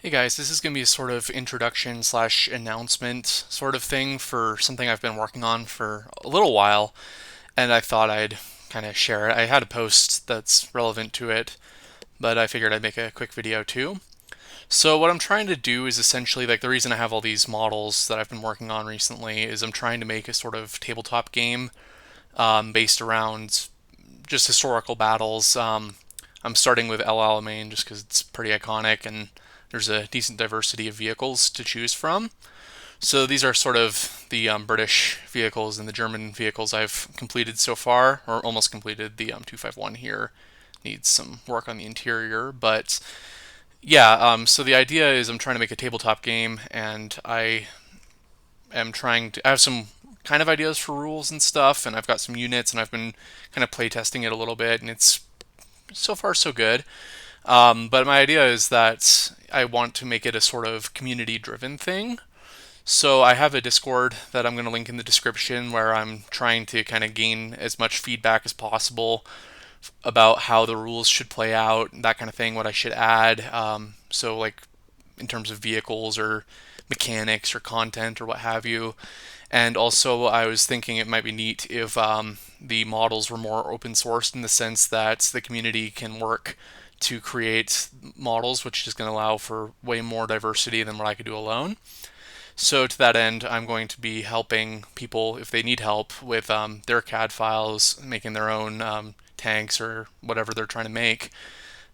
Hey guys, this is going to be a sort of introduction slash announcement sort of thing for something I've been working on for a little while, and I thought I'd kind of share it. I had a post that's relevant to it, but I figured I'd make a quick video too. So what I'm trying to do is essentially like the reason I have all these models that I've been working on recently is I'm trying to make a sort of tabletop game based around just historical battles. I'm starting with El Alamein just because it's pretty iconic and there's a decent diversity of vehicles to choose from. So these are sort of the British vehicles and the German vehicles I've completed so far, or almost completed. The 251 here needs some work on the interior, but yeah. So the idea is I'm trying to make a tabletop game, and I have some kind of ideas for rules and stuff, and I've got some units, and I've been kind of play testing it a little bit, and it's so far so good. But my idea is that I want to make it a sort of community driven thing. So I have a Discord that I'm going to link in the description where I'm trying to kind of gain as much feedback as possible about how the rules should play out, that kind of thing, what I should add. So, like, in terms of vehicles or mechanics or content or what have you. And also, I was thinking it might be neat if the models were more open sourced in the sense that the community can work to create models, which is going to allow for way more diversity than what I could do alone. So, to that end, I'm going to be helping people if they need help with their CAD files, making their own tanks or whatever they're trying to make,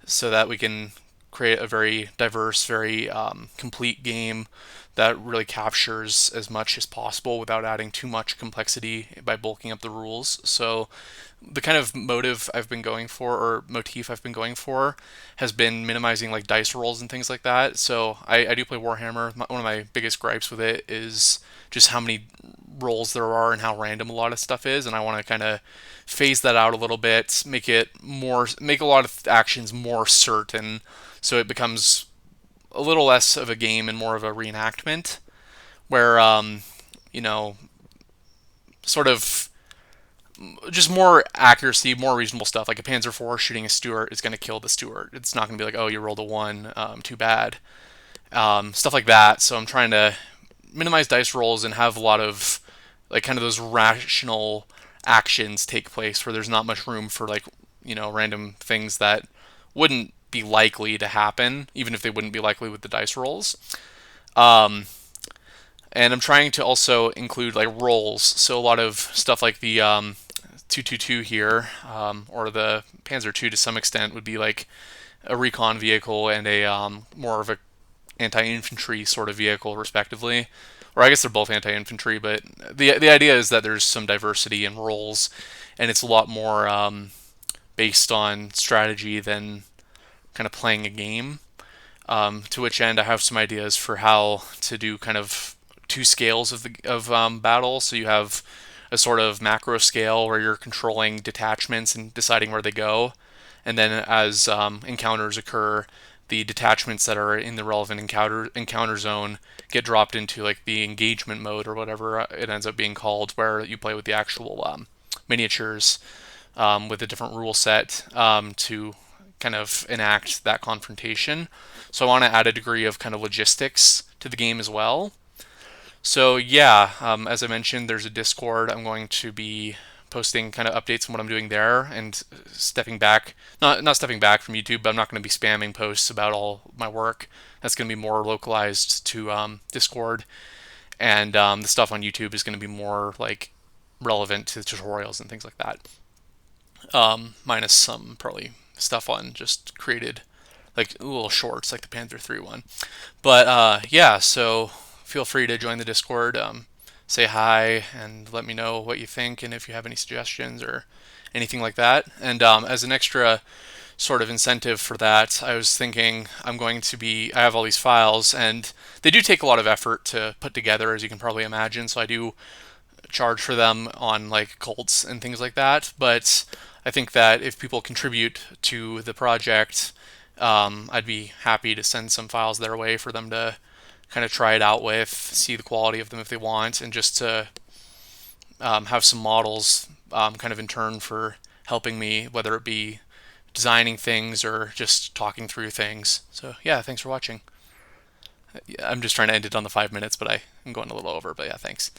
so that we can create a very diverse, very complete game that really captures as much as possible without adding too much complexity by bulking up the rules. So the kind of motive I've been going for, or motif I've been going for, has been minimizing like dice rolls and things like that. So I do play Warhammer. One of my biggest gripes with it is just how many rolls there are and how random a lot of stuff is, and I want to kind of phase that out a little bit, make a lot of actions more certain, so it becomes a little less of a game and more of a reenactment, where you know, sort of just more accuracy, more reasonable stuff. Like a Panzer IV shooting a Stuart is going to kill the Stuart. It's not going to be like, oh, you rolled a one, too bad. Stuff like that. So I'm trying to minimize dice rolls and have a lot of like kind of those rational actions take place where there's not much room for like random things that wouldn't be likely to happen, even if they wouldn't be likely with the dice rolls. Um, and I'm trying to also include like rolls, so a lot of stuff like the 222 here, or the Panzer II to some extent, would be like a recon vehicle and a more of a anti-infantry sort of vehicle, respectively. Or I guess they're both anti-infantry, but the idea is that there's some diversity in roles, and it's a lot more based on strategy than kind of playing a game. To which end, I have some ideas for how to do kind of two scales of battle. So you have a sort of macro scale where you're controlling detachments and deciding where they go, and then as encounters occur, the detachments that are in the relevant encounter zone get dropped into like the engagement mode or whatever it ends up being called, where you play with the actual miniatures with a different rule set to kind of enact that confrontation. So I want to add a degree of kind of logistics to the game as well. So yeah, as I mentioned, there's a Discord. I'm going to be posting kind of updates on what I'm doing there and stepping back, not stepping back from YouTube, but I'm not going to be spamming posts about all my work. That's going to be more localized to Discord, and the stuff on YouTube is going to be more like relevant to tutorials and things like that. Minus some probably stuff on just created like little shorts like the Panther 3 one. But yeah, so feel free to join the Discord, say hi, and let me know what you think and if you have any suggestions or anything like that. And as an extra sort of incentive for that, I was thinking I have all these files, and they do take a lot of effort to put together, as you can probably imagine. So I do charge for them on like cults and things like that. But I think that if people contribute to the project, I'd be happy to send some files their way for them to kind of try it out with, see the quality of them if they want, and just to have some models kind of in turn for helping me, whether it be designing things or just talking through things. So yeah, thanks for watching. I'm just trying to end it on the 5 minutes, but I'm going a little over. But yeah, thanks.